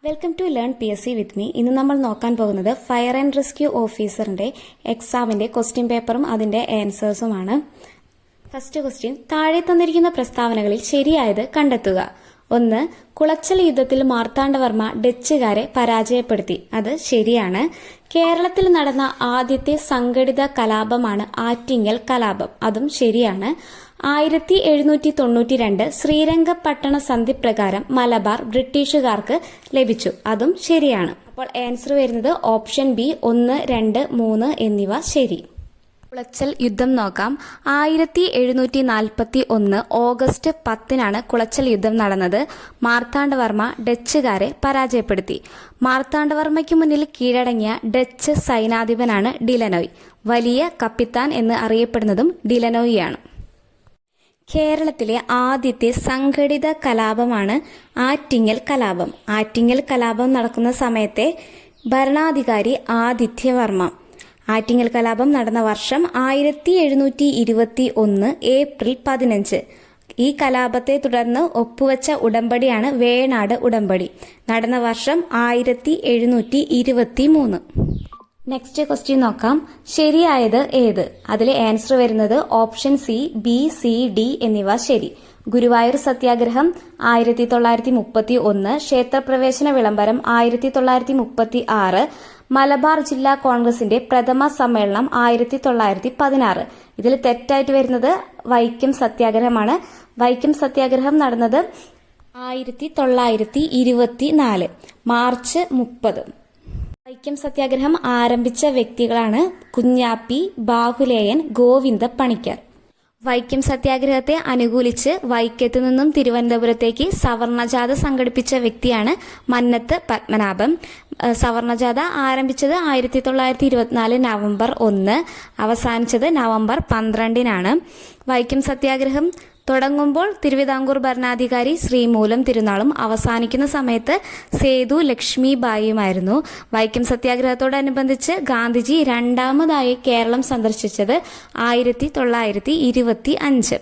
Welcome to learn PSC with me. ഇന്ന് നമ്മൾ നോക്കാൻ പോകുന്നത് ഫയർ ആൻഡ് റെസ്ക്യൂ ഓഫീസറിന്റെ എക്സാമിന്റെ ക്വസ്റ്റ്യൻ പേപ്പറും അതിന്റെ ആൻസേഴ്സുമാണ്. ഫസ്റ്റ് ക്വസ്റ്റ്യൻ, താഴെ തന്നിരിക്കുന്ന പ്രസ്താവനകളിൽ ശരിയായത് കണ്ടെത്തുക. 1. കുളച്ചൽ യുദ്ധത്തിൽ മാർത്താണ്ഡവർമ്മ ഡച്ചുകാരെ പരാജയപ്പെടുത്തി. അത് ശരിയാണ്. കേരളത്തിൽ നടന്ന ആദ്യത്തെ സംഘടിത കലാപമാണ് ആറ്റിങ്ങൽ കലാപം. അതും ശരിയാണ്. 1792 ശ്രീരംഗപട്ടണ സന്ധി പ്രകാരം മലബാർ ബ്രിട്ടീഷുകാർക്ക് ലഭിച്ചു. അതും ശരിയാണ്. അപ്പോൾ ആൻസർ വരുന്നത് ഓപ്ഷൻ ബി 1, 2, 3 എന്നിവ ശരി. കുളച്ചൽ യുദ്ധം നോക്കാം. 1741 ഓഗസ്റ്റ് 10 കുളച്ചൽ യുദ്ധം നടന്നത്. മാർത്താണ്ഡവർമ്മ ഡച്ചുകാരെ പരാജയപ്പെടുത്തി. മാർത്താണ്ഡവർമ്മയ്ക്ക് മുന്നിൽ കീഴടങ്ങിയ ഡച്ച് സൈനാധിപനാണ് ഡിലനോയ്. വലിയ കപ്പിത്താൻ എന്ന് അറിയപ്പെടുന്നതും ഡിലനോയിയാണ്. കേരളത്തിലെ ആദ്യത്തെ സംഘടിത കലാപമാണ് ആറ്റിങ്ങൽ കലാപം. ആറ്റിങ്ങൽ കലാപം നടക്കുന്ന സമയത്തെ ഭരണാധികാരി ആദിത്യവർമ്മ. ആറ്റിങ്ങൽ കലാപം നടന്ന വർഷം 1721 ഏപ്രിൽ 15. ഈ കലാപത്തെ തുടർന്ന് ഒപ്പുവെച്ച ഉടമ്പടിയാണ് വേണാട് ഉടമ്പടി. നടന്ന വർഷം 1723. നെക്സ്റ്റ് ക്വസ്റ്റ്യൻ നോക്കാം. ശരിയായത് ഏത്? അതിലെ ആൻസർ വരുന്നത് option C, B, C, D എന്നിവ ശരി. ഗുരുവായൂർ സത്യാഗ്രഹം 1931, ക്ഷേത്രപ്രവേശന വിളംബരം 1936, മലബാർ ജില്ലാ കോൺഗ്രസിന്റെ പ്രഥമ സമ്മേളനം 1916. ഇതിൽ തെറ്റായിട്ട് വരുന്നത് വൈക്കം സത്യാഗ്രഹമാണ്. വൈക്കം സത്യാഗ്രഹം നടന്നത് 1924 മാർച്ച് 30. വൈക്കം സത്യാഗ്രഹം ആരംഭിച്ച വ്യക്തികളാണ് കുഞ്ഞാപ്പി, ബാഹുലേയൻ, ഗോവിന്ദ പണിക്കർ. വൈക്കം സത്യാഗ്രഹത്തെ അനുകൂലിച്ച് വൈക്കത്തു നിന്നും തിരുവനന്തപുരത്തേക്ക് സവർണജാഥ സംഘടിപ്പിച്ച വ്യക്തിയാണ് മന്നത്ത് പത്മനാഭൻ. സവർണജാഥ ആരംഭിച്ചത് 1924 നവംബർ 1, അവസാനിച്ചത് നവംബർ 12. വൈക്കം സത്യാഗ്രഹം തുടങ്ങുമ്പോൾ തിരുവിതാംകൂർ ഭരണാധികാരി ശ്രീമൂലം തിരുനാളും അവസാനിക്കുന്ന സമയത്ത് സേതു ലക്ഷ്മിബായിയുമായിരുന്നു. വൈക്കം സത്യാഗ്രഹത്തോടനുബന്ധിച്ച് ഗാന്ധിജി രണ്ടാമതായി കേരളം സന്ദർശിച്ചത് 1925.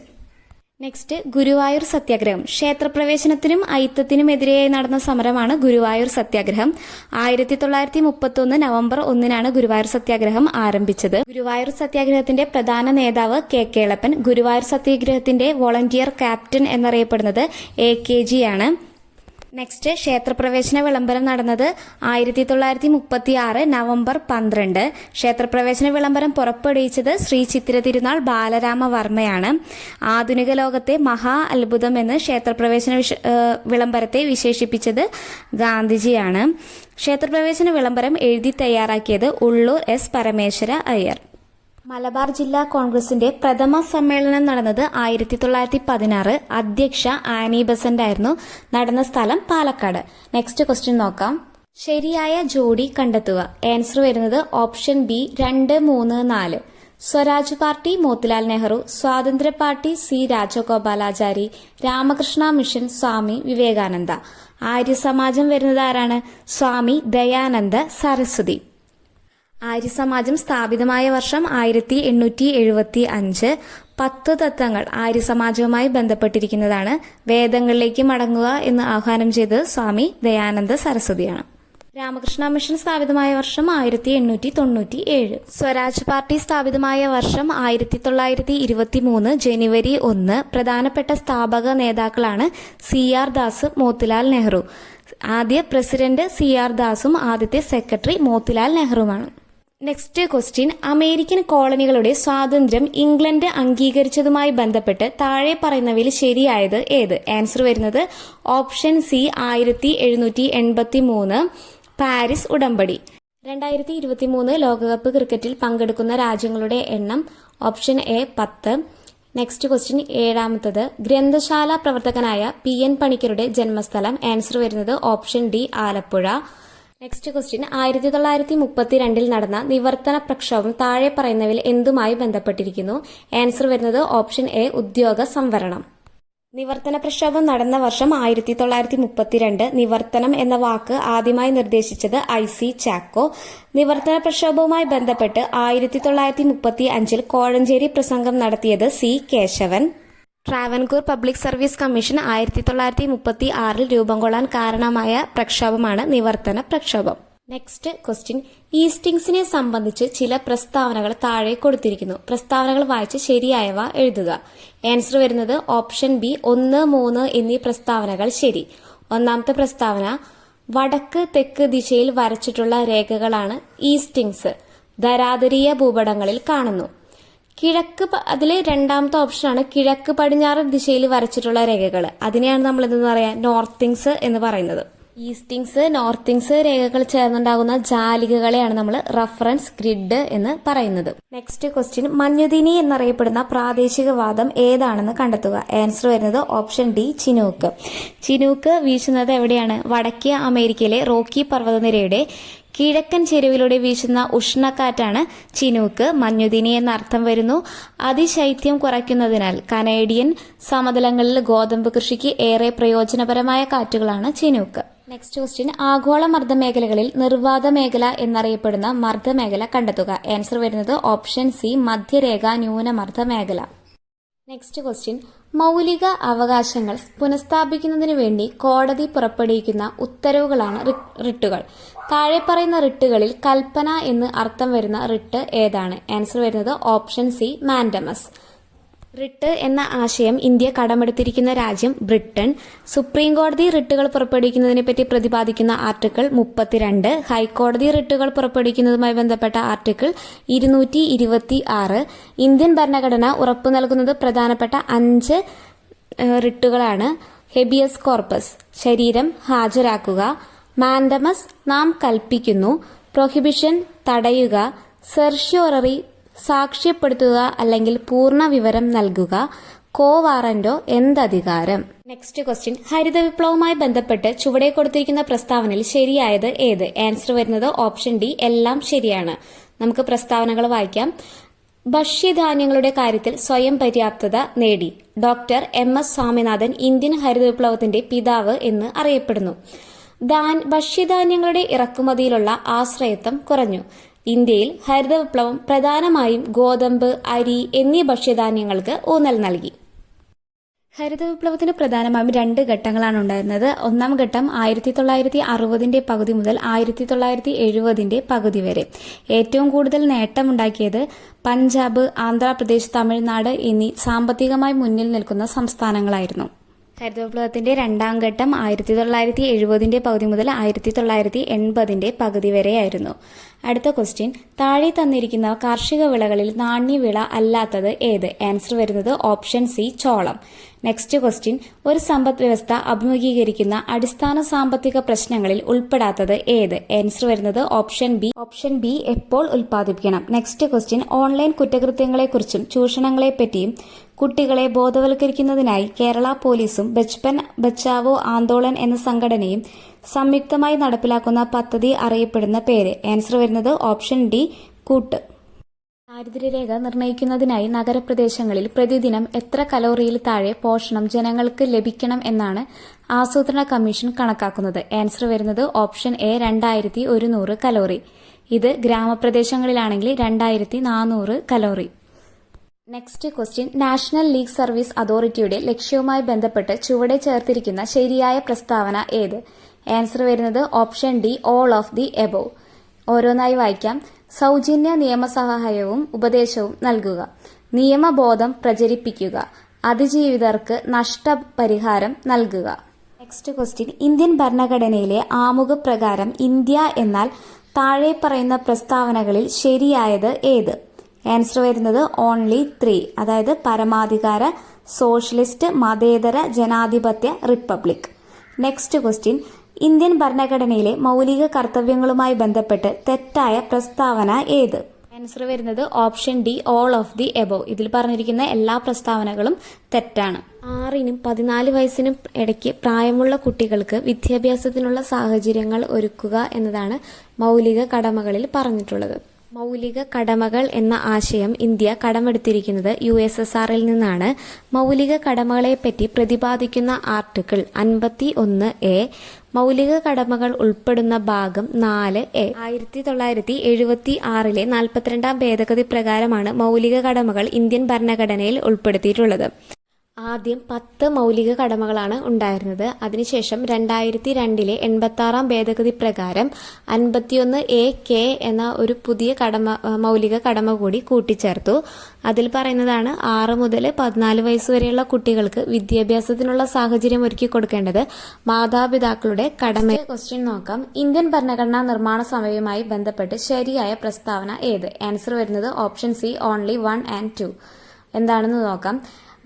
നെക്സ്റ്റ്, ഗുരുവായൂർ സത്യാഗ്രഹം. ക്ഷേത്രപ്രവേശനത്തിനും അയിത്തത്തിനുമെതിരെയായി നടന്ന സമരമാണ് ഗുരുവായൂർ സത്യാഗ്രഹം. 1931 നവംബർ 1 ഗുരുവായൂർ സത്യാഗ്രഹം ആരംഭിച്ചത്. ഗുരുവായൂർ സത്യാഗ്രഹത്തിന്റെ പ്രധാന നേതാവ് കെ കേളപ്പൻ. ഗുരുവായൂർ സത്യാഗ്രഹത്തിന്റെ വോളണ്ടിയർ ക്യാപ്റ്റൻ എന്നറിയപ്പെടുന്നത് AKG ആണ്. നെക്സ്റ്റ്, ക്ഷേത്രപ്രവേശന വിളംബരം നടന്നത് 1936 നവംബർ 12. ക്ഷേത്രപ്രവേശന വിളംബരം പുറപ്പെടുവിച്ചത് ശ്രീ ചിത്തിര തിരുനാൾ ബാലരാമവർമ്മയാണ്. ആധുനിക ലോകത്തെ മഹാ അത്ഭുതം എന്ന് ക്ഷേത്രപ്രവേശന വിളംബരത്തെ വിശേഷിപ്പിച്ചത് ഗാന്ധിജിയാണ്. ക്ഷേത്രപ്രവേശന വിളംബരം എഴുതി തയ്യാറാക്കിയത് ഉള്ളൂർ S പരമേശ്വര അയ്യർ. മലബാർ ജില്ലാ കോൺഗ്രസിന്റെ പ്രഥമ സമ്മേളനം നടന്നത് 1916. അധ്യക്ഷ ആനി ബസന്റ് ആയിരുന്നു. നടന്ന സ്ഥലം പാലക്കാട്. നെക്സ്റ്റ് ക്വസ്റ്റ്യൻ നോക്കാം. ശരിയായ ജോഡി കണ്ടെത്തുക. ആൻസർ വരുന്നത് option B 2, 3, 4. Swaraj party Motilal Nehru, Swatantra party C Rajagopalachari, Ramakrishna mission Swami Vivekananda. ആര്യസമാജം വരുന്നത് ആരാണ്? സ്വാമി ദയാനന്ദ സരസ്വതി. ആര്യസമാജം സ്ഥാപിതമായ വർഷം 1875. 10 തത്വങ്ങൾ ആര്യസമാജവുമായി ബന്ധപ്പെട്ടിരിക്കുന്നതാണ്. വേദങ്ങളിലേക്ക് മടങ്ങുക എന്ന് ആഹ്വാനം ചെയ്തത് സ്വാമി ദയാനന്ദ സരസ്വതിയാണ്. രാമകൃഷ്ണ മിഷൻ സ്ഥാപിതമായ വർഷം 1897. സ്വരാജ് പാർട്ടി സ്ഥാപിതമായ വർഷം 1923 ജനുവരി 1. പ്രധാനപ്പെട്ട സ്ഥാപക നേതാക്കളാണ് CR ദാസ്, മോത്തിലാൽ നെഹ്റു. ആദ്യ പ്രസിഡന്റ് CR ദാസും ആദ്യത്തെ സെക്രട്ടറി മോത്തിലാൽ നെഹ്റുവാണ്. നെക്സ്റ്റ് ക്വസ്റ്റ്യൻ, അമേരിക്കൻ കോളനികളുടെ സ്വാതന്ത്ര്യം ഇംഗ്ലണ്ട് അംഗീകരിച്ചതുമായി ബന്ധപ്പെട്ട് താഴെ പറയുന്നവയിൽ ശരിയായത് ഏത്? ആൻസർ വരുന്നത് ഓപ്ഷൻ സി 1783 പാരീസ് ഉടമ്പടി. 2023 ലോകകപ്പ് ക്രിക്കറ്റിൽ പങ്കെടുക്കുന്ന രാജ്യങ്ങളുടെ എണ്ണം ഓപ്ഷൻ എ 10. നെക്സ്റ്റ് ക്വസ്റ്റ്യൻ 7ാമത്തത്, ഗ്രന്ഥശാല പ്രവർത്തകനായ PN പണിക്കരുടെ ജന്മസ്ഥലം. ആൻസർ വരുന്നത് option D Alappuzha. Next question, 1932 നടന്ന നിവർത്തന പ്രക്ഷോഭം താഴെ പറയുന്നവയിൽ എന്തുമായി ബന്ധപ്പെട്ടിരിക്കുന്നു? ആൻസർ വരുന്നത് ഓപ്ഷൻ എ ഉദ്യോഗ സംവരണം. നിവർത്തന പ്രക്ഷോഭം നടന്ന വർഷം 1932. നിവർത്തനം എന്ന വാക്ക് ആദ്യമായി നിർദ്ദേശിച്ചത് IC ചാക്കോ. നിവർത്തന പ്രക്ഷോഭവുമായി ബന്ധപ്പെട്ട് 1935 കോഴഞ്ചേരി പ്രസംഗം നടത്തിയത് C Kesavan. Travancore public service commission 1936 രൂപം കൊള്ളാൻ കാരണമായ പ്രക്ഷോഭമാണ് നിവർത്തന പ്രക്ഷോഭം. നെക്സ്റ്റ് ക്വസ്റ്റ്യൻ, ഈസ്റ്റിംഗ്സിനെ സംബന്ധിച്ച് ചില പ്രസ്താവനകൾ താഴെ കൊടുത്തിരിക്കുന്നു. പ്രസ്താവനകൾ വായിച്ച് ശരിയായവ എഴുതുക. ആൻസർ വരുന്നത് ഓപ്ഷൻ ബി 1, 3 എന്നീ പ്രസ്താവനകൾ ശരി. ഒന്നാമത്തെ പ്രസ്താവന, വടക്ക് തെക്ക് ദിശയിൽ വരച്ചിട്ടുള്ള രേഖകളാണ് ഈസ്റ്റിംഗ്സ് ധരാതരീയ ഭൂപടങ്ങളിൽ കാണുന്നു. അതിലെ രണ്ടാമത്തെ ഓപ്ഷനാണ് കിഴക്ക് പടിഞ്ഞാറ് ദിശയിൽ വരച്ചിട്ടുള്ള രേഖകൾ. അതിനെയാണ് നമ്മൾ എന്തെന്ന് പറയാ നോർത്തിങ്സ് എന്ന് പറയുന്നത്. ഈസ്റ്റിങ്സ് നോർത്തിങ്സ് രേഖകൾ ചേർന്നുണ്ടാകുന്ന ജാലികകളെയാണ് നമ്മൾ റഫറൻസ് ഗ്രിഡ് എന്ന് പറയുന്നത്. നെക്സ്റ്റ് ക്വസ്റ്റ്യൻ, മഞ്ഞുതിനി എന്നറിയപ്പെടുന്ന പ്രാദേശികവാദം ഏതാണെന്ന് കണ്ടെത്തുക. ആൻസർ വരുന്നത് ഓപ്ഷൻ ഡി ചിനൂക്ക്. ചിനൂക്ക് വീശുന്നത് എവിടെയാണ്? വടക്കേ അമേരിക്കയിലെ റോക്കി പർവ്വതനിരയുടെ കിഴക്കൻ ചെരുവിലൂടെ വീശുന്ന ഉഷ്ണക്കാറ്റാണ് ചിനൂക്ക്. മഞ്ഞുതിനി എന്ന അർത്ഥം വരുന്നു. അതിശൈത്യം കുറയ്ക്കുന്നതിനാൽ കനേഡിയൻ സമതലങ്ങളിൽ ഗോതമ്പ് കൃഷിക്ക് ഏറെ പ്രയോജനപരമായ കാറ്റുകളാണ് ചിനൂക്ക്. നെക്സ്റ്റ് ക്വസ്റ്റ്യൻ, ആഗോള മർദ്ദമേഖലകളിൽ നിർവാത മേഖല എന്നറിയപ്പെടുന്ന മർദ്ദമേഖല കണ്ടെത്തുക. ആൻസർ വരുന്നത് ഓപ്ഷൻ സി മധ്യരേഖ ന്യൂനമർദ്ദ മേഖല. നെക്സ്റ്റ് ക്വസ്റ്റ്യൻ, മൗലിക അവകാശങ്ങൾ പുനഃസ്ഥാപിക്കുന്നതിനു വേണ്ടി കോടതി പുറപ്പെടുവിക്കുന്ന ഉത്തരവുകളാണ് റിട്ടുകൾ. താഴെ പറയുന്ന റിട്ടുകളിൽ കൽപ്പന എന്ന് അർത്ഥം വരുന്ന റിട്ട് ഏതാണ്? ആൻസർ വരുന്നത് ഓപ്ഷൻ സി മാൻഡമസ്. റിട്ട് എന്ന ആശയം ഇന്ത്യ കടമെടുത്തിരിക്കുന്ന രാജ്യം ബ്രിട്ടൻ. സുപ്രീം കോടതി റിട്ടുകൾ പുറപ്പെടുവിക്കുന്നതിനെ പറ്റി പ്രതിപാദിക്കുന്ന ആർട്ടിക്കിൾ 32, ഹൈക്കോടതി റിട്ടുകൾ പുറപ്പെടുവിക്കുന്നതുമായി ബന്ധപ്പെട്ട ആർട്ടിക്കിൾ 226. ഇന്ത്യൻ ഭരണഘടന ഉറപ്പു നൽകുന്നത് പ്രധാനപ്പെട്ട 5 റിട്ടുകളാണ്. ഹെബിയസ് കോർപ്പസ് ശരീരം ഹാജരാക്കുക, മാൻഡമസ് നാം കൽപ്പിക്കുന്നു, പ്രൊഹിബിഷൻ തടയുക, സെർഷ്യോററി സാക്ഷ്യപ്പെടുത്തുക അല്ലെങ്കിൽ പൂർണ്ണ വിവരം നൽകുക, കോ വാറന്റോ എന്തധികാരം. നെക്സ്റ്റ് ക്വസ്റ്റ്യൻ, ഹരിത വിപ്ലവവുമായി ബന്ധപ്പെട്ട് ചുവടെ കൊടുത്തിരിക്കുന്ന പ്രസ്താവനയിൽ ശരിയായത് ഏത്? ആൻസർ വരുന്നത് ഓപ്ഷൻ ഡി എല്ലാം ശരിയാണ്. നമുക്ക് പ്രസ്താവനകൾ വായിക്കാം. ഭക്ഷ്യധാന്യങ്ങളുടെ കാര്യത്തിൽ സ്വയം പര്യാപ്തത നേടി. ഡോക്ടർ MS സ്വാമിനാഥൻ ഇന്ത്യൻ ഹരിത വിപ്ലവത്തിന്റെ പിതാവ് എന്ന് അറിയപ്പെടുന്നു. ഭക്ഷ്യധാന്യങ്ങളുടെ ഇറക്കുമതിയിലുള്ള ആശ്രയത്വം കുറഞ്ഞു. ഇന്ത്യയിൽ ഹരിത വിപ്ലവം പ്രധാനമായും ഗോതമ്പ്, അരി എന്നീ ഭക്ഷ്യധാന്യങ്ങൾക്ക് ഊന്നൽ നൽകി. ഹരിത വിപ്ലവത്തിന് പ്രധാനമായും 2 ഘട്ടങ്ങളാണ് ഉണ്ടായിരുന്നത്. ഒന്നാം ഘട്ടം 1960 പകുതി മുതൽ 1970 പകുതി വരെ. ഏറ്റവും കൂടുതൽ നേട്ടമുണ്ടാക്കിയത് പഞ്ചാബ്, ആന്ധ്രാപ്രദേശ്, തമിഴ്നാട് എന്നീ സാമ്പത്തികമായി മുന്നിൽ നിൽക്കുന്ന സംസ്ഥാനങ്ങളായിരുന്നു. ഹരിത വിപ്ലവത്തിന്റെ രണ്ടാം ഘട്ടം 1970 പകുതി മുതൽ 1980 പകുതി വരെയായിരുന്നു. അടുത്ത ക്വസ്റ്റ്യൻ, താഴെ തന്നിരിക്കുന്ന കാർഷിക വിളകളിൽ നാണ്യവിള അല്ലാത്തത് ഏത്? ആൻസർ വരുന്നത് ഓപ്ഷൻ സി ചോളം. നെക്സ്റ്റ് ക്വസ്റ്റ്യൻ, ഒരു സമ്പദ് വ്യവസ്ഥ അഭിമുഖീകരിക്കുന്ന അടിസ്ഥാന സാമ്പത്തിക പ്രശ്നങ്ങളിൽ ഉൾപ്പെടാത്തത് ഏത്? ആൻസർ വരുന്നത് ഓപ്ഷൻ ബി എപ്പോൾ ഉൽപ്പാദിപ്പിക്കണം. നെക്സ്റ്റ് ക്വസ്റ്റ്യൻ, ഓൺലൈൻ കുറ്റകൃത്യങ്ങളെക്കുറിച്ചും ചൂഷണങ്ങളെപ്പറ്റിയും കുട്ടികളെ ബോധവൽക്കരിക്കുന്നതിനായി കേരള പോലീസും ബച്പൻ ബച്ചാവോ ആന്തോളൻ എന്ന സംഘടനയും സംയുക്തമായി നടപ്പിലാക്കുന്ന പദ്ധതി അറിയപ്പെടുന്ന പേര്? ആൻസർ വരുന്നത് ഓപ്ഷൻ ഡി കൂട്ട്. ദാരിദ്ര്യരേഖ നിർണ്ണയിക്കുന്നതിനായി നഗരപ്രദേശങ്ങളിൽ പ്രതിദിനം എത്ര കലോറിയിൽ താഴെ പോഷണം ജനങ്ങൾക്ക് ലഭിക്കണം എന്നാണ് ആസൂത്രണ കമ്മീഷൻ കണക്കാക്കുന്നത്? ആൻസർ വരുന്നത് ഓപ്ഷൻ എ 2100 കലോറി. ഇത് ഗ്രാമപ്രദേശങ്ങളിലാണെങ്കിൽ 2400 calorie. Next question, national league service അതോറിറ്റിയുടെ ലക്ഷ്യവുമായി ബന്ധപ്പെട്ട് ചുവടെ ചേർത്തിരിക്കുന്ന ശരിയായ പ്രസ്താവന ഏത്? ആൻസർ വരുന്നത് option D all of the above. ഓരോന്നായി വായിക്കാം. സൗജന്യ നിയമസഹായവും ഉപദേശവും നൽകുക, നിയമബോധം പ്രചരിപ്പിക്കുക, അതിജീവിതർക്ക് നഷ്ടപരിഹാരം നൽകുക. നെക്സ്റ്റ് ക്വസ്റ്റ്യൻ, ഇന്ത്യൻ ഭരണഘടനയിലെ ആമുഖപ്രകാരം ഇന്ത്യ എന്നാൽ താഴെ പറയുന്ന പ്രസ്താവനകളിൽ ശരിയായത് ഏത്? ആൻസർ വരുന്നത് ഓൺലി 3, അതായത് പരമാധികാര, സോഷ്യലിസ്റ്റ്, മതേതര, ജനാധിപത്യ, റിപ്പബ്ലിക്. നെക്സ്റ്റ് ക്വസ്റ്റ്യൻ, ഇന്ത്യൻ ഭരണഘടനയിലെ മൗലിക കർത്തവ്യങ്ങളുമായി ബന്ധപ്പെട്ട് തെറ്റായ പ്രസ്താവന ഏത്? ആൻസർ വരുന്നത് option D all of the above. ഇതിൽ പറഞ്ഞിരിക്കുന്ന എല്ലാ പ്രസ്താവനകളും തെറ്റാണ്. 6നും 14 വയസ്സിനും ഇടയ്ക്ക് പ്രായമുള്ള കുട്ടികൾക്ക് വിദ്യാഭ്യാസത്തിനുള്ള സാഹചര്യങ്ങൾ ഒരുക്കുക എന്നതാണ് മൗലിക കടമകളിൽ പറഞ്ഞിട്ടുള്ളത്. മൗലിക കടമകൾ എന്ന ആശയം ഇന്ത്യ കടമെടുത്തിരിക്കുന്നത് USSRൽ നിന്നാണ്. മൗലിക കടമകളെപ്പറ്റി പ്രതിപാദിക്കുന്ന ആർട്ടിക്കിൾ 51A. മൗലിക കടമകൾ ഉൾപ്പെടുന്ന ഭാഗം 4A. 1976 42ാം ഭേദഗതി പ്രകാരമാണ് മൗലിക കടമകൾ ഇന്ത്യൻ ഭരണഘടനയിൽ ഉൾപ്പെടുത്തിയിട്ടുള്ളത്. ആദ്യം 10 മൗലിക കടമകളാണ് ഉണ്ടായിരുന്നത്. അതിനുശേഷം 2002 86 ഭേദഗതി പ്രകാരം 51A എന്ന ഒരു പുതിയ മൗലിക കടമ കൂടി കൂട്ടിച്ചേർത്തു. അതിൽ പറയുന്നതാണ് 6 മുതൽ 14 വയസ്സ് വരെയുള്ള കുട്ടികൾക്ക് വിദ്യാഭ്യാസത്തിനുള്ള സാഹചര്യം ഒരുക്കി കൊടുക്കേണ്ടത് മാതാപിതാക്കളുടെ കടമ. ക്വസ്റ്റ്യൻ നോക്കാം. ഇന്ത്യൻ ഭരണഘടനാ നിർമ്മാണ സഭയുമായി ബന്ധപ്പെട്ട് ശരിയായ പ്രസ്താവന ഏത്? ആൻസർ വരുന്നത് ഓപ്ഷൻ സി, ഓൺലി 1 and 2. എന്താണെന്ന് നോക്കാം.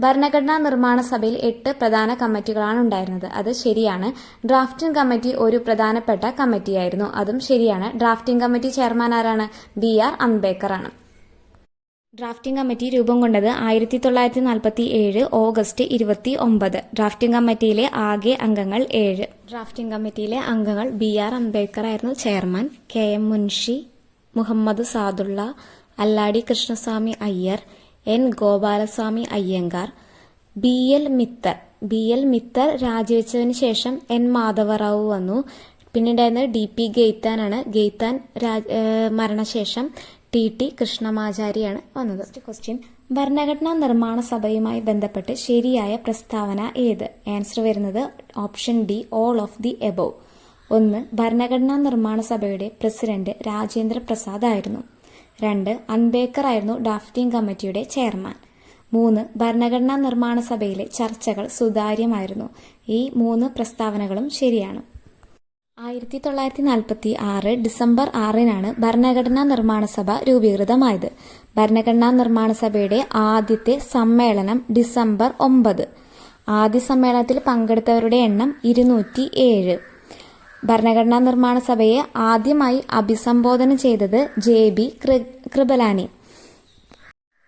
ഭരണഘടനാ നിർമ്മാണ സഭയിൽ 8 പ്രധാന കമ്മിറ്റികളാണ് ഉണ്ടായിരുന്നത്. അത് ശരിയാണ്. ഡ്രാഫ്റ്റിംഗ് കമ്മിറ്റി ഒരു പ്രധാനപ്പെട്ട കമ്മിറ്റിയായിരുന്നു. അതും ശരിയാണ്. ഡ്രാഫ്റ്റിംഗ് കമ്മിറ്റി ചെയർമാൻ ആരാണ്? BR അംബേദ്കർ ആണ്. ഡ്രാഫ്റ്റിംഗ് കമ്മിറ്റി രൂപം കൊണ്ടത് 1947 ഓഗസ്റ്റ് 29. ഡ്രാഫ്റ്റിംഗ് കമ്മിറ്റിയിലെ ആകെ അംഗങ്ങൾ 7. ഡ്രാഫ്റ്റിംഗ് കമ്മിറ്റിയിലെ അംഗങ്ങൾ BR അംബേദ്കർ ആയിരുന്നു chairman, KM Munshi, Muhammad Saadulla, Alladi Krishnaswami Iyer, N Gopalaswami Ayyangar, BL Mitter രാജിവെച്ചതിന് ശേഷം N മാധവറാവു വന്നു. പിന്നീടായിരുന്നത് DP ഗെയ്ത്താനാണ്. ഗെയ്ത്താൻ മരണശേഷം TT കൃഷ്ണമാചാരിയാണ് വന്നത്. ക്വസ്റ്റ്യൻ. ഭരണഘടനാ നിർമ്മാണ സഭയുമായി ബന്ധപ്പെട്ട് ശരിയായ പ്രസ്താവന ഏത്? ആൻസർ വരുന്നത് option D, all of the above. 1. ഭരണഘടനാ നിർമ്മാണ സഭയുടെ പ്രസിഡന്റ് രാജേന്ദ്ര പ്രസാദ് ആയിരുന്നു. 2. അംബേദ്കർ ആയിരുന്നു ഡ്രാഫ്റ്റിംഗ് കമ്മിറ്റിയുടെ ചെയർമാൻ. 3. ഭരണഘടനാ നിർമ്മാണ സഭയിലെ ചർച്ചകൾ സുതാര്യമായിരുന്നു. ഈ 3 പ്രസ്താവനകളും ശരിയാണ്. 1946 ഡിസംബർ 6 ഭരണഘടനാ നിർമ്മാണ സഭ രൂപീകൃതമായത്. ഭരണഘടനാ നിർമ്മാണ സഭയുടെ ആദ്യത്തെ സമ്മേളനം ഡിസംബർ 9. ആദ്യ സമ്മേളനത്തിൽ പങ്കെടുത്തവരുടെ എണ്ണം 207. ഭരണഘടനാ നിർമ്മാണ സഭയെ ആദ്യമായി അഭിസംബോധന ചെയ്തത് JB കൃപലാനി.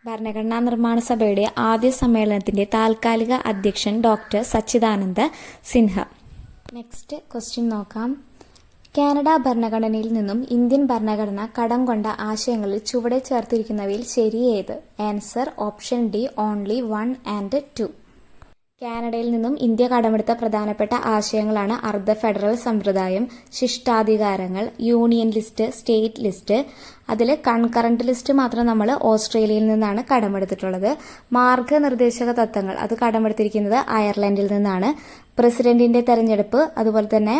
ഭരണഘടനാ നിർമ്മാണ സഭയുടെ ആദ്യ സമ്മേളനത്തിന്റെ താൽക്കാലിക അധ്യക്ഷൻ doctor Sachchidananda Sinha. Next question നോക്കാം. കാനഡ ഭരണഘടനയിൽ നിന്നും ഇന്ത്യൻ ഭരണഘടന കടം കൊണ്ട ആശയങ്ങളിൽ ചുവടെ ചേർത്തിരിക്കുന്നവയിൽ ശരിയേത്? Answer option D, only 1 and 2. കാനഡയിൽ നിന്നും ഇന്ത്യ കടമെടുത്ത പ്രധാനപ്പെട്ട ആശയങ്ങളാണ് അർദ്ധ ഫെഡറൽ സമ്പ്രദായം, ശിഷ്ടാധികാരങ്ങൾ, യൂണിയൻ ലിസ്റ്റ്, സ്റ്റേറ്റ് ലിസ്റ്റ്. അതിൽ കൺകറന്റ് ലിസ്റ്റ് മാത്രം നമ്മൾ ഓസ്ട്രേലിയയിൽ നിന്നാണ് കടമെടുത്തിട്ടുള്ളത്. മാർഗനിർദ്ദേശക തത്വങ്ങൾ അത് കടമെടുത്തിരിക്കുന്നത് അയർലൻഡിൽ നിന്നാണ്. പ്രസിഡന്റിന്റെ തെരഞ്ഞെടുപ്പ്, അതുപോലെ തന്നെ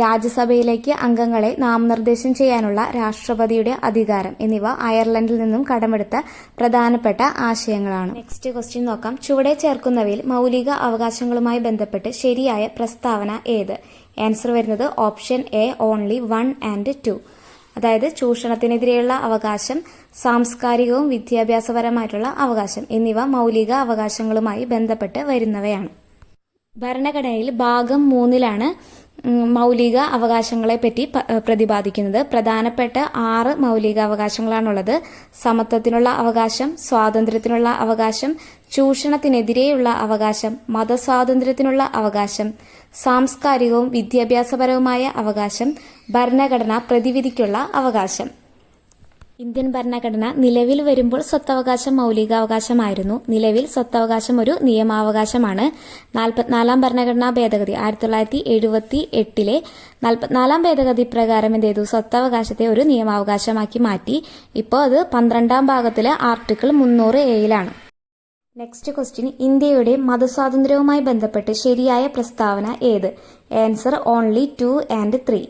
രാജ്യസഭയിലേക്ക് അംഗങ്ങളെ നാമനിർദ്ദേശം ചെയ്യാനുള്ള രാഷ്ട്രപതിയുടെ അധികാരം എന്നിവ അയർലൻഡിൽ നിന്നും കടമെടുത്ത പ്രധാനപ്പെട്ട ആശയങ്ങളാണ്. നെക്സ്റ്റ് ക്വസ്റ്റ്യൻ നോക്കാം. ചുവടെ ചേർക്കുന്നവയിൽ മൗലിക അവകാശങ്ങളുമായി ബന്ധപ്പെട്ട് ശരിയായ പ്രസ്താവന ഏത്? ആൻസർ വരുന്നത് ഓപ്ഷൻ എ, ഓൺലി 1 and 2. അതായത് ചൂഷണത്തിനെതിരെയുള്ള അവകാശം, സാംസ്കാരികവും വിദ്യാഭ്യാസപരമായിട്ടുള്ള അവകാശം എന്നിവ മൗലിക അവകാശങ്ങളുമായി ബന്ധപ്പെട്ട് വരുന്നവയാണ്. ഭരണഘടനയിൽ ഭാഗം 3 മൗലിക അവകാശങ്ങളെ പറ്റി പ്രതിപാദിക്കുന്നത്. പ്രധാനപ്പെട്ട 6 മൗലിക അവകാശങ്ങളാണുള്ളത്. സമത്വത്തിനുള്ള അവകാശം, സ്വാതന്ത്ര്യത്തിനുള്ള അവകാശം, ചൂഷണത്തിനെതിരെയുള്ള അവകാശം, മതസ്വാതന്ത്ര്യത്തിനുള്ള അവകാശം, സാംസ്കാരികവും വിദ്യാഭ്യാസപരവുമായ അവകാശം, ഭരണഘടനാ പ്രതിവിധിക്കുള്ള അവകാശം. ഇന്ത്യൻ ഭരണഘടന നിലവിൽ വരുമ്പോൾ സ്വത്തവകാശം മൗലികാവകാശമായിരുന്നു. നിലവിൽ സ്വത്തവകാശം ഒരു നിയമാവകാശമാണ്. 44 ഭരണഘടനാ ഭേദഗതി 1978 44 ഭേദഗതി പ്രകാരം എന്ത് ചെയ്തു? സ്വത്തവകാശത്തെ ഒരു നിയമാവകാശമാക്കി മാറ്റി. ഇപ്പോൾ അത് 12ാം ഭാഗത്തിലെ ആർട്ടിക്കിൾ 300A നെക്സ്റ്റ് ക്വസ്റ്റ്യൻ. ഇന്ത്യയുടെ മതസ്വാതന്ത്ര്യവുമായി ബന്ധപ്പെട്ട് ശരിയായ പ്രസ്താവന ഏത്? Answer only 2 and 3.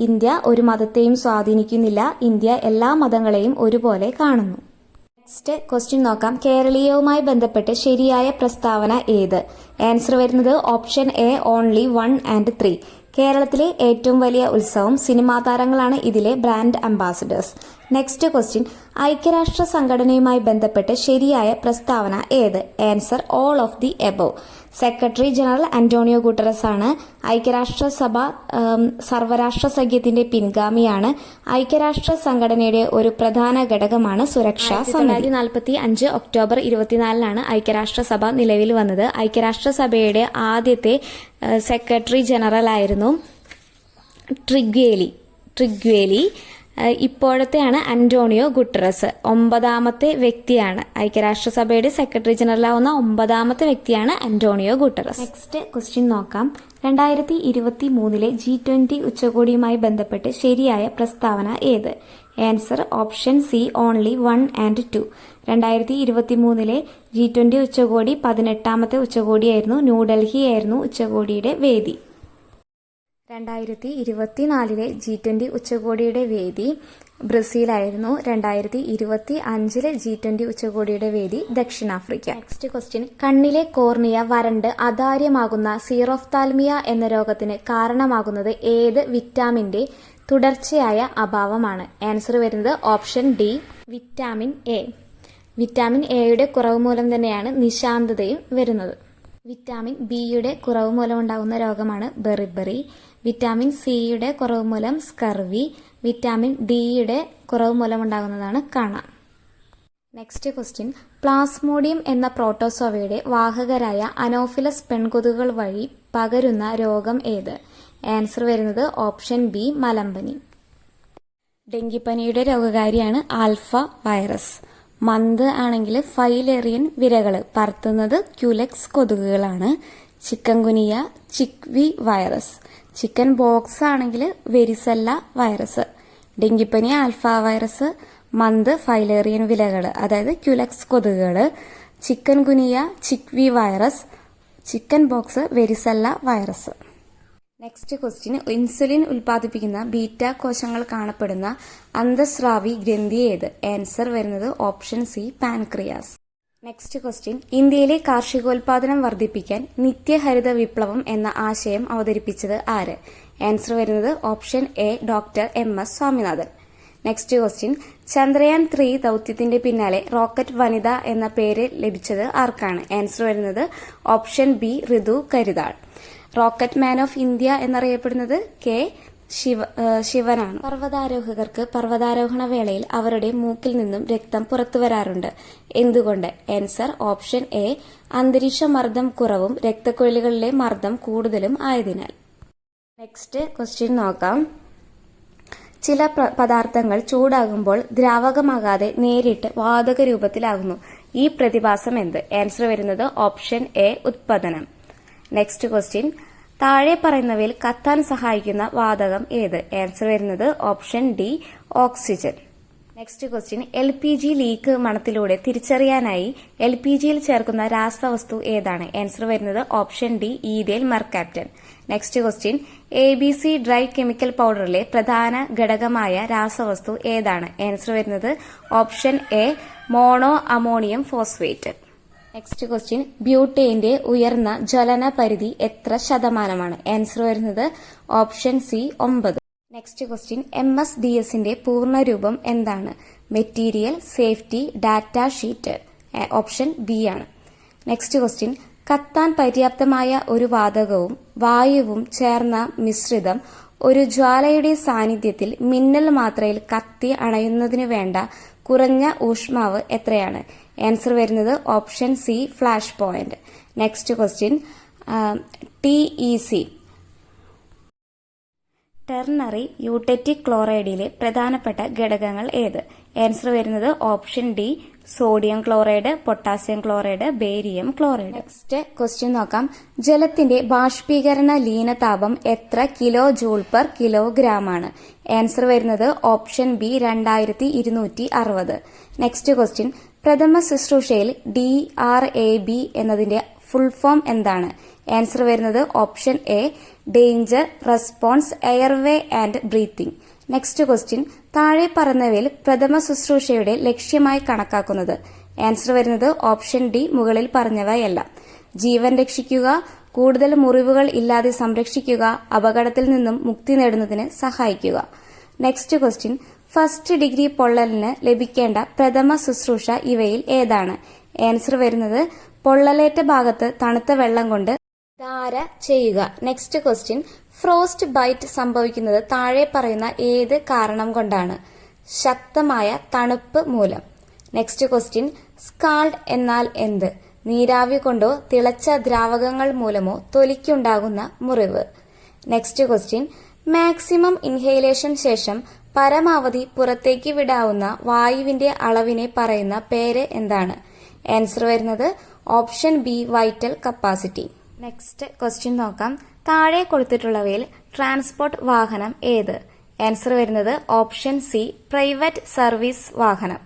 ഇന്ത്യ ഒരു മതത്തെയും സ്വാധീനിക്കുന്നില്ല. ഇന്ത്യ എല്ലാ മതങ്ങളെയും ഒരുപോലെ കാണുന്നു. നെക്സ്റ്റ് ക്വസ്റ്റ്യൻ നോക്കാം. കേരളീയവുമായി ബന്ധപ്പെട്ട് ശരിയായ പ്രസ്താവന ഏത്? ആൻസർ വരുന്നത് ഓപ്ഷൻ എ, ഓൺലി 1 and 3. കേരളത്തിലെ ഏറ്റവും വലിയ ഉത്സവം സിനിമാ താരങ്ങളാണ് ഇതിലെ ബ്രാൻഡ് അംബാസിഡേഴ്സ്. Next question. ഐക്യരാഷ്ട്ര സംഘടനയുമായി ബന്ധപ്പെട്ട് ശരിയായ പ്രസ്താവന ഏത്? Answer all of the above. Secretary general Antonio Guterres ആണ്. ഐക്യരാഷ്ട്രസഭ സർവരാഷ്ട്ര സഖ്യത്തിന്റെ പിൻഗാമിയാണ്. ഐക്യരാഷ്ട്ര സംഘടനയുടെ ഒരു പ്രധാന ഘടകമാണ് സുരക്ഷാ സമിതി. 1945 ഒക്ടോബർ 24 ഐക്യരാഷ്ട്രസഭ നിലവിൽ വന്നത്. ഐക്യരാഷ്ട്രസഭയുടെ ആദ്യത്തെ സെക്രട്ടറി ജനറൽ ആയിരുന്നു ട്രിഗ്വേലി. ഇപ്പോഴത്തെയാണ് അന്റോണിയോ ഗുട്ടറസ്. 9ാമത്തെ വ്യക്തിയാണ്. ഐക്യരാഷ്ട്രസഭയുടെ സെക്രട്ടറി ജനറൽ ആവുന്ന 9ാമത്തെ വ്യക്തിയാണ് അന്റോണിയോ ഗുട്ടറസ്. നെക്സ്റ്റ് ക്വസ്റ്റ്യൻ നോക്കാം. 2023 G20 ഉച്ചകോടിയുമായി ബന്ധപ്പെട്ട് ശരിയായ പ്രസ്താവന ഏത്? Answer option C only 1 and 2. 2023 G20 ഉച്ചകോടി 18ാമത്തെ ഉച്ചകോടിയായിരുന്നു. ന്യൂഡൽഹിയായിരുന്നു ഉച്ചകോടിയുടെ വേദി. 2024 G20 ഉച്ചകോടിയുടെ വേദി ബ്രസീലായിരുന്നു. 2025 G20 ഉച്ചകോടിയുടെ വേദി ദക്ഷിണാഫ്രിക്ക. നെക്സ്റ്റ് ക്വസ്റ്റ്യൻ, കണ്ണിലെ കോർണിയ വരണ്ട് അതാര്യമാകുന്ന സീറോഫ്താൽമിയ എന്ന രോഗത്തിന് കാരണമാകുന്നത് ഏത് വിറ്റാമിന്റെ തുടർച്ചയായ അഭാവമാണ്? ആൻസർ വരുന്നത് option D vitamin A. Vitamin എയുടെ കുറവ് മൂലം തന്നെയാണ് നിശാന്തതയും വരുന്നത്. വിറ്റാമിൻ ബിയുടെ കുറവ് മൂലം ഉണ്ടാകുന്ന രോഗമാണ് ബെറിബറി. വിറ്റാമിൻ സിയുടെ കുറവ് മൂലം സ്കർവി. വിറ്റാമിൻ ഡിയുടെ കുറവ് മൂലം ഉണ്ടാകുന്നതാണ് കണ. നെക്സ്റ്റ് ക്വസ്റ്റ്യൻ, പ്ലാസ്മോഡിയം എന്ന പ്രോട്ടോസോവയുടെ വാഹകരായ അനോഫിലസ് പെൺകൊതുകുകൾ വഴി പകരുന്ന രോഗം ഏത്? ആൻസർ വരുന്നത് ഓപ്ഷൻ ബി മലമ്പനി. ഡെങ്കിപ്പനിയുടെ രോഗകാരിയാണ് ആൽഫ വൈറസ്. മന്ത് ആണെങ്കിൽ ഫൈലേറിയൻ വിരകൾ പരത്തുന്നത് ക്യുലെക്സ് കൊതുകുകളാണ്. ചിക്കൻ ഗുനിയ ചിക്വി വൈറസ്. ചിക്കൻ ബോക്സ് ആണെങ്കിൽ വെരിസെല്ല വൈറസ്. ഡെങ്കിപ്പനി ആൽഫ വൈറസ്, മന്ത് ഫൈലേറിയൻ വിരകൾ അതായത് ക്യുലെക്സ് കൊതുകുകൾ, ചിക്കൻ ഗുനിയ ചിക്വി virus, chicken pox varicella virus. Next question, insulin ഉൽപ്പാദിപ്പിക്കുന്ന ബീറ്റ കോശങ്ങൾ കാണപ്പെടുന്ന അന്തസ്രാവി ഗ്രന്ഥി ഏത്? ആൻസർ വരുന്നത് option C pancreas. Next question, ഇന്ത്യയിലെ കാർഷികോൽപാദനം വർദ്ധിപ്പിക്കാൻ നിത്യഹരിത വിപ്ലവം എന്ന ആശയം അവതരിപ്പിച്ചത് ആര്? ആൻസർ വരുന്നത് option A doctor MS Swaminathan. Next question, Chandrayaan 3 ദൌത്യത്തിന്റെ പിന്നാലെ റോക്കറ്റ് വനിത എന്ന പേര് ലഭിച്ചത് ആർക്കാണ്? ആൻസർ വരുന്നത് option B Ritu Karidhal. Rocket man of India എന്നറിയപ്പെടുന്നത് കെ ശിവനാണ്. പർവ്വതാരോഹകർക്ക് പർവ്വതാരോഹണ വേളയിൽ അവരുടെ മൂക്കിൽ നിന്നും രക്തം പുറത്തു വരാറുണ്ട്. എന്തുകൊണ്ട്? ആൻസർ ഓപ്ഷൻ എ അന്തരീക്ഷ മർദ്ദം കുറവും രക്തക്കുഴലുകളിലെ മർദ്ദം കൂടുതലും ആയതിനാൽ. നെക്സ്റ്റ് ക്വസ്റ്റ്യൻ നോക്കാം. ചില പദാർത്ഥങ്ങൾ ചൂടാകുമ്പോൾ ദ്രാവകമാകാതെ നേരിട്ട് വാതക രൂപത്തിലാകുന്നു. ഈ പ്രതിഭാസം എന്ത്? ആൻസർ വരുന്നത് ഓപ്ഷൻ എ ഉത്പതനം. നെക്സ്റ്റ് ക്വസ്റ്റ്യൻ, താഴെ പറയുന്നവയിൽ കത്താൻ സഹായിക്കുന്ന വാതകം ഏത്? ആൻസർ വരുന്നത് option D oxygen. Next question, LPG leak മണത്തിലൂടെ തിരിച്ചറിയാനായി LPGയിൽ ചേർക്കുന്ന രാസവസ്തു ഏതാണ്? ആൻസർ വരുന്നത് option D ethyl mercaptan. Next question, ABC dry chemical പൗഡറിലെ പ്രധാന ഘടകമായ രാസവസ്തു ഏതാണ്? ആൻസർ വരുന്നത് option A mono ammonium phosphate. Next question, ബ്യൂട്ടേന്റെ ഉയർന്ന ജ്വലന പരിധി എത്ര ശതമാനമാണ്? ആൻസർ വരുന്നത് ഓപ്ഷൻ സി 9. നെക്സ്റ്റ് ക്വസ്റ്റ്യൻ, MSDSന്റെ പൂർണ്ണരൂപം എന്താണ്? Material safety data sheet. Option B ആണ്. നെക്സ്റ്റ് ക്വസ്റ്റ്യൻ, കത്താൻ പര്യാപ്തമായ ഒരു വാതകവും വായുവും ചേർന്ന മിശ്രിതം ഒരു ജ്വാലയുടെ സാന്നിധ്യത്തിൽ മിന്നൽ മാത്രയിൽ കത്തി അണയുന്നതിന് വേണ്ട കുറഞ്ഞ ഊഷ്മാവ് എത്രയാണ്? ആൻസർ വരുന്നത് option C flash point. Next question, TEC ternary eutectic ക്ലോറൈഡിലെ പ്രധാനപ്പെട്ട ഘടകങ്ങൾ ഏത്? ആൻസർ വരുന്നത് option D sodium chloride, potassium chloride, barium chloride. Next question നോക്കാം. ജലത്തിന്റെ ബാഷ്പീകരണ ലീനതാപം എത്ര കിലോ ജൂൾ പെർ കിലോഗ്രാം ആണ്? ആൻസർ വരുന്നത് ഓപ്ഷൻ ബി 2260. നെക്സ്റ്റ് ക്വസ്റ്റ്യൻ, പ്രഥമ ശുശ്രൂഷയിൽ DRAB എന്നതിന്റെ ഫുൾ ഫോം എന്താണ്? ആൻസർ വരുന്നത് option A danger response airway and breathing. Next question, താഴെ പറഞ്ഞവയിൽ പ്രഥമ ശുശ്രൂഷയുടെ ലക്ഷ്യമായി കണക്കാക്കുന്നത്? ആൻസർ വരുന്നത് ഓപ്ഷൻ ഡി മുകളിൽ പറഞ്ഞവയെല്ലാം. ജീവൻ രക്ഷിക്കുക, കൂടുതൽ മുറിവുകൾ ഇല്ലാതെ സംരക്ഷിക്കുക, അപകടത്തിൽ നിന്നും മുക്തി നേടുന്നതിന് സഹായിക്കുക. നെക്സ്റ്റ് ക്വസ്റ്റ്യൻ, ഫസ്റ്റ് ഡിഗ്രി പൊള്ളലിന് ലഭിക്കേണ്ട പ്രഥമ ശുശ്രൂഷ ഇവയിൽ ഏതാണ്? ആൻസർ വരുന്നത് പൊള്ളലേറ്റ ഭാഗത്ത് തണുത്ത വെള്ളം കൊണ്ട് ധാര ചെയ്യുക. നെക്സ്റ്റ് ക്വസ്റ്റ്യൻ, ഫ്രോസ്റ്റ് ബൈറ്റ് സംഭവിക്കുന്നത് താഴെ പറയുന്ന ഏത് കാരണം കൊണ്ടാണ്? ശക്തമായ തണുപ്പ് മൂലം. നെക്സ്റ്റ് ക്വസ്റ്റ്യൻ, സ്കാൾഡ് എന്നാൽ എന്ത്? നീരാവി കൊണ്ടോ തിളച്ച ദ്രാവകങ്ങൾ മൂലമോ തൊലിക്കുണ്ടാകുന്ന മുറിവ്. നെക്സ്റ്റ് ക്വസ്റ്റ്യൻ, മാക്സിമം ഇൻഹേലേഷൻ ശേഷം പരമാവധി പുറത്തേക്ക് വിടാവുന്ന വായുവിന്റെ അളവിനെ പറയുന്ന പേര് എന്താണ്? ആൻസർ വരുന്നത് option B vital capacity. Next question നോക്കാം. താഴെ കൊടുത്തിട്ടുള്ളവയിൽ ട്രാൻസ്പോർട്ട് വാഹനം ഏത്? ആൻസർ വരുന്നത് ഓപ്ഷൻ സി പ്രൈവറ്റ് സർവീസ് വാഹനം.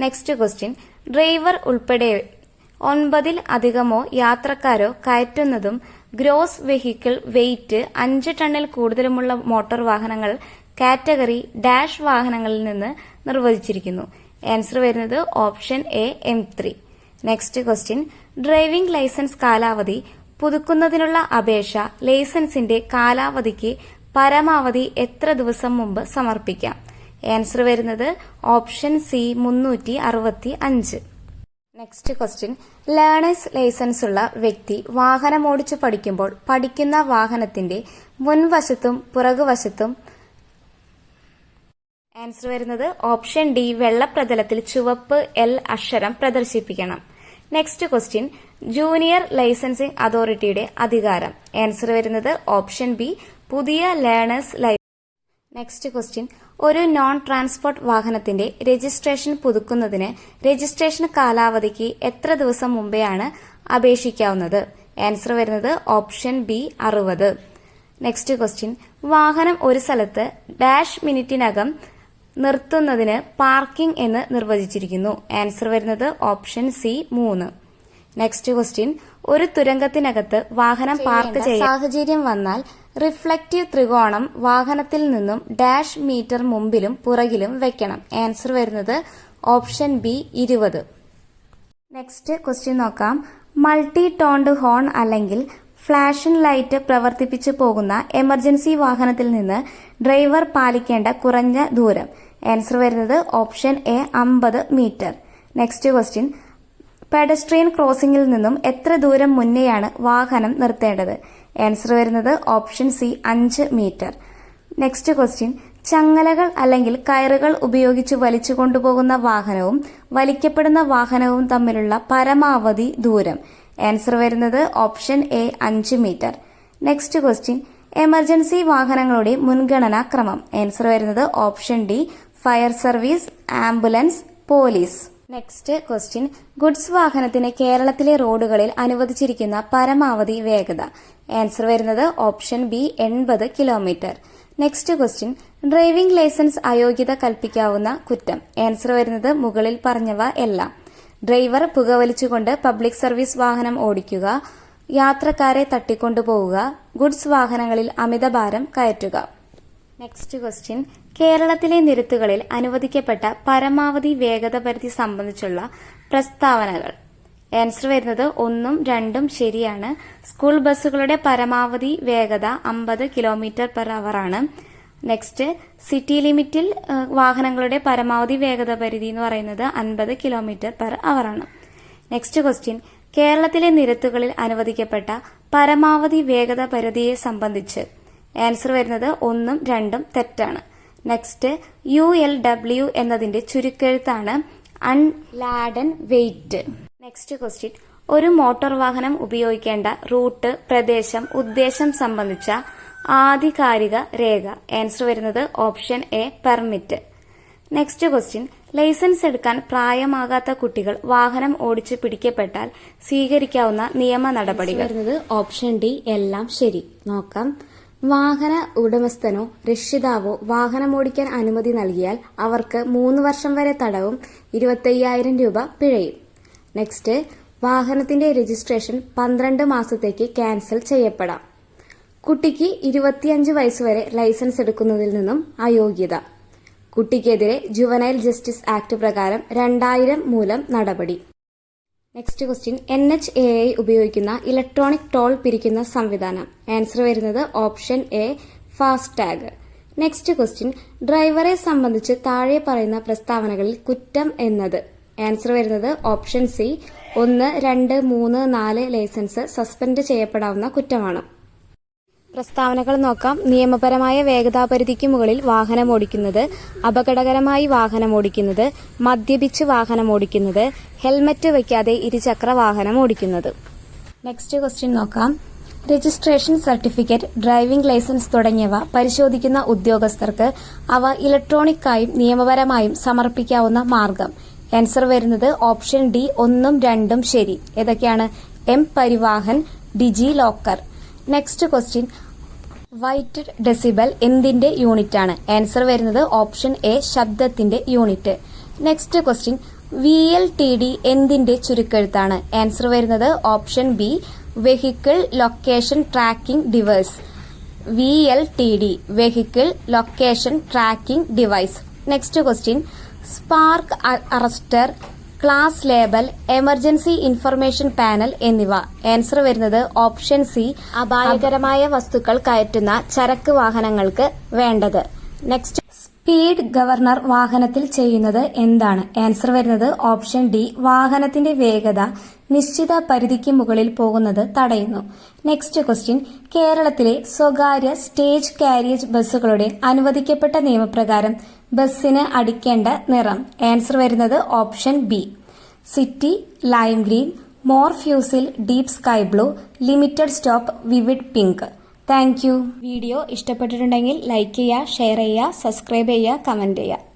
നെക്സ്റ്റ് ക്വസ്റ്റ്യൻ, ഡ്രൈവർ ഉൾപ്പെടെ 9 അധികമോ യാത്രക്കാരോ കയറ്റുന്നതും ഗ്രോസ് വെഹിക്കിൾ വെയിറ്റ് 5 ടണ്ണിൽ കൂടുതലുമുള്ള മോട്ടോർ വാഹനങ്ങൾ കാറ്റഗറി ഡാഷ് വാഹനങ്ങളിൽ നിന്ന് നിർവചിച്ചിരിക്കുന്നു. ആൻസർ വരുന്നത് option A M3. Next question, driving licence കാലാവധി പുതുക്കുന്നതിനുള്ള അപേക്ഷ ലൈസൻസിന്റെ കാലാവധിക്ക് പരമാവധി എത്ര ദിവസം മുമ്പ് സമർപ്പിക്കാം? ആൻസർ വരുന്നത് option C 365. Next question, learner's licence ഉള്ള വ്യക്തി വാഹനമോടിച്ചു പഠിക്കുമ്പോൾ പഠിക്കുന്ന വാഹനത്തിന്റെ മുൻവശത്തും പുറകുവശത്തും ആൻസർ വരുന്നത് ഓപ്ഷൻ ഡി വെള്ളപ്രതലത്തിൽ ചുവപ്പ് L അക്ഷരം പ്രദർശിപ്പിക്കണം. നെക്സ്റ്റ് ക്വസ്റ്റ്യൻ, ജൂനിയർ ലൈസൻസിംഗ് അതോറിറ്റിയുടെ അധികാരം. ആൻസർ വരുന്നത് ഓപ്ഷൻ ബി പുതിയ ലേണേഴ്സ് ലൈസൻസ്. നെക്സ്റ്റ് ക്വസ്റ്റ്യൻ, ഒരു നോൺ ട്രാൻസ്പോർട്ട് വാഹനത്തിന്റെ രജിസ്ട്രേഷൻ പുതുക്കുന്നതിന് രജിസ്ട്രേഷൻ കാലാവധിക്ക് എത്ര ദിവസം മുമ്പെയാണ് അപേക്ഷിക്കാവുന്നത്? ആൻസർ വരുന്നത് ഓപ്ഷൻ ബി 60. നെക്സ്റ്റ് ക്വസ്റ്റ്യൻ, വാഹനം ഒരു സ്ഥലത്ത് ഡാഷ് മിനിറ്റിനകം നിർത്തുന്നതിന് പാർക്കിംഗ് എന്ന് നിർവചിച്ചിരിക്കുന്നു. ആൻസർ വരുന്നത് ഓപ്ഷൻ സി 3. നെക്സ്റ്റ് ക്വസ്റ്റ്യൻ, ഒരു തുരങ്കത്തിനകത്ത് വാഹനം പാർക്ക് ചെയ്യാൻ സാഹചര്യം വന്നാൽ റിഫ്ലക്റ്റീവ് ത്രികോണം വാഹനത്തിൽ നിന്നും ഡാഷ് മീറ്റർ മുമ്പിലും പുറകിലും വെക്കണം. ആൻസർ വരുന്നത് ഓപ്ഷൻ ബി 20. നെക്സ്റ്റ് ക്വസ്റ്റ്യൻ നോക്കാം. മൾട്ടി ടോൺഡ് ഹോൺ അല്ലെങ്കിൽ ഫ്ലാഷൻ ലൈറ്റ് പ്രവർത്തിപ്പിച്ചു പോകുന്ന എമർജൻസി വാഹനത്തിൽ നിന്ന് ഡ്രൈവർ പാലിക്കേണ്ട കുറഞ്ഞ ദൂരം. ആൻസർ വരുന്നത് option A 50 metre. Next question, pedestrian ക്രോസിംഗിൽ നിന്നും എത്ര ദൂരം മുന്നെയാണ് വാഹനം നിർത്തേണ്ടത്? ആൻസർ വരുന്നത് option C 5 metre. Next question, ചങ്ങലകൾ അല്ലെങ്കിൽ കയറുകൾ ഉപയോഗിച്ച് വലിച്ചു കൊണ്ടുപോകുന്ന വാഹനവും വലിക്കപ്പെടുന്ന വാഹനവും തമ്മിലുള്ള പരമാവധി ദൂരം. ആൻസർ വരുന്നത് option A 5 metre. Next question, emergency വാഹനങ്ങളുടെ മുൻഗണനാ ക്രമം. ആൻസർ വരുന്നത് option D fire service, ambulance, police. Next question, goods വാഹനത്തിന് കേരളത്തിലെ റോഡുകളിൽ അനുവദിച്ചിരിക്കുന്ന പരമാവധി വേഗത. ആൻസർ വരുന്നത് option B 80 kilometre. Next question, driving licence അയോഗ്യത കൽപ്പിക്കാവുന്ന കുറ്റം. ആൻസർ വരുന്നത് മുകളിൽ പറഞ്ഞവ എല്ലാം. ഡ്രൈവർ പുകവലിച്ചുകൊണ്ട് പബ്ലിക് സർവീസ് വാഹനം ഓടിക്കുക, യാത്രക്കാരെ തട്ടിക്കൊണ്ടുപോവുക, ഗുഡ്സ് വാഹനങ്ങളിൽ അമിതഭാരം കയറ്റുക. നെക്സ്റ്റ് ക്വസ്റ്റ്യൻ, കേരളത്തിലെ നിരത്തുകളിൽ അനുവദിക്കപ്പെട്ട പരമാവധി വേഗത പരിധി സംബന്ധിച്ചുള്ള പ്രസ്താവനകൾ. ആൻസർ വരുന്നത് 1ഉം 2ഉം ശരിയാണ്. സ്കൂൾ ബസ്സുകളുടെ പരമാവധി വേഗത 50 km/h ആണ്. നെക്സ്റ്റ്, സിറ്റി ലിമിറ്റിൽ വാഹനങ്ങളുടെ പരമാവധി വേഗത പരിധി എന്ന് പറയുന്നത് 50 km/h ആണ്. നെക്സ്റ്റ് ക്വസ്റ്റ്യൻ, കേരളത്തിലെ നിരത്തുകളിൽ അനുവദിക്കപ്പെട്ട പരമാവധി വേഗത പരിധിയെ സംബന്ധിച്ച്. ആൻസർ വരുന്നത് 1ഉം 2ഉം തെറ്റാണ്. നെക്സ്റ്റ്, ULW എന്നതിന്റെ ചുരുക്കെഴുത്താണ് അൺലാഡൻ വെയിറ്റ്. നെക്സ്റ്റ് ക്വസ്റ്റ്യൻ, ഒരു മോട്ടോർ വാഹനം ഉപയോഗിക്കേണ്ട റൂട്ട്, പ്രദേശം, ഉദ്ദേശം സംബന്ധിച്ച ആധികാരിക രേഖ. ആൻസർ വരുന്നത് option A permit. Next question, licence എടുക്കാൻ പ്രായമാകാത്ത കുട്ടികൾ വാഹനം ഓടിച്ചു പിടിക്കപ്പെട്ടാൽ സ്വീകരിക്കാവുന്ന നിയമ നടപടികൾ. വരുന്നത് ഓപ്ഷൻ ഡി എല്ലാം ശരി. നോക്കാം. വാഹന ഉടമസ്ഥനോ രക്ഷിതാവോ വാഹനമോടിക്കാൻ അനുമതി നൽകിയാൽ അവർക്ക് 3 വർഷം വരെ തടവും 25,000 രൂപ പിഴയും. നെക്സ്റ്റ്, വാഹനത്തിന്റെ രജിസ്ട്രേഷൻ 12 മാസത്തേക്ക് ക്യാൻസൽ ചെയ്യപ്പെടാം. കുട്ടിക്ക് 25 വയസ്സുവരെ ലൈസൻസ് എടുക്കുന്നതിൽ നിന്നും അയോഗ്യത. കുട്ടിക്കെതിരെ ജുവനൈൽ ജസ്റ്റിസ് ആക്ട് പ്രകാരം 2000 മൂലം നടപടി. നെക്സ്റ്റ് ക്വസ്റ്റ്യൻ, NHAI ഉപയോഗിക്കുന്ന ഇലക്ട്രോണിക് ടോൾ പിരിക്കുന്ന സംവിധാനം. ആൻസർ വരുന്നത് option A FASTag. Next question, ഡ്രൈവറെ സംബന്ധിച്ച് താഴെ പറയുന്ന പ്രസ്താവനകളിൽ കുറ്റം എന്നത്. ആൻസർ വരുന്നത് ഓപ്ഷൻ സി 1, 2, 3, 4 ലൈസൻസ് സസ്പെൻഡ് ചെയ്യപ്പെടാവുന്ന കുറ്റമാണ്. പ്രസ്താവനകൾ നോക്കാം. നിയമപരമായ വേഗതാപരിധിക്ക് മുകളിൽ വാഹനമോടിക്കുന്നത്, അപകടകരമായി വാഹനമോടിക്കുന്നത്, മദ്യപിച്ച് വാഹനമോടിക്കുന്നത്, ഹെൽമറ്റ് വയ്ക്കാതെ ഇരുചക്ര വാഹനം ഓടിക്കുന്നത്. നെക്സ്റ്റ് ക്വസ്റ്റ്യൻ നോക്കാം. രജിസ്ട്രേഷൻ സർട്ടിഫിക്കറ്റ്, ഡ്രൈവിംഗ് ലൈസൻസ് തുടങ്ങിയവ പരിശോധിക്കുന്ന ഉദ്യോഗസ്ഥർക്ക് അവ ഇലക്ട്രോണിക്കായും നിയമപരമായും സമർപ്പിക്കാവുന്ന മാർഗം. ആൻസർ വരുന്നത് ഓപ്ഷൻ ഡി 1ഉം 2ഉം ശരി. ഏതൊക്കെയാണ്? പരിവാഹൻ, ഡിജി ലോക്കർ. നെക്സ്റ്റ് ക്വസ്റ്റ്യൻ, വൈറ്റഡ് ഡെസിബൽ എന്തിന്റെ യൂണിറ്റ് ആണ്? ആൻസർ വരുന്നത് ഓപ്ഷൻ എ ശബ്ദത്തിന്റെ യൂണിറ്റ്. നെക്സ്റ്റ് ക്വസ്റ്റ്യൻ, VLTD എന്തിന്റെ ചുരുക്കെഴുത്താണ്? ആൻസർ വരുന്നത് option B vehicle location tracking device. VLTD vehicle location tracking device. Next question, spark arrester, class label, emergency information panel എന്നിവ. Answer വരുന്നത് option C അപായകരമായ വസ്തുക്കൾ കയറ്റുന്ന ചരക്ക് വാഹനങ്ങൾക്ക് വേണ്ടത്. നെക്സ്റ്റ്, സ്പീഡ് ഗവർണർ വാഹനത്തിൽ ചെയ്യുന്നത് എന്താണ്? ആൻസർ വരുന്നത് ഓപ്ഷൻ ഡി വാഹനത്തിന്റെ വേഗത നിശ്ചിത പരിധിക്ക് മുകളിൽ പോകുന്നത് തടയുന്നു. നെക്സ്റ്റ് ക്വസ്റ്റ്യൻ, കേരളത്തിലെ സ്വകാര്യ സ്റ്റേജ് കാരിയേജ് ബസ്സുകളുടെ അനുവദിക്കപ്പെട്ട നിയമപ്രകാരം ബസ്സിന് അടിക്കേണ്ട നിറം. ആൻസർ വരുന്നത് option B city lime green, more ഫ്യൂസിൽ deep sky blue, limited stop vivid pink. Thank you. Video ഇഷ്ടപ്പെട്ടിട്ടുണ്ടെങ്കിൽ ലൈക്ക് ചെയ്യുക, ഷെയർ ചെയ്യുക, സബ്സ്ക്രൈബ് ചെയ്യുക, കമന്റ് ചെയ്യുക.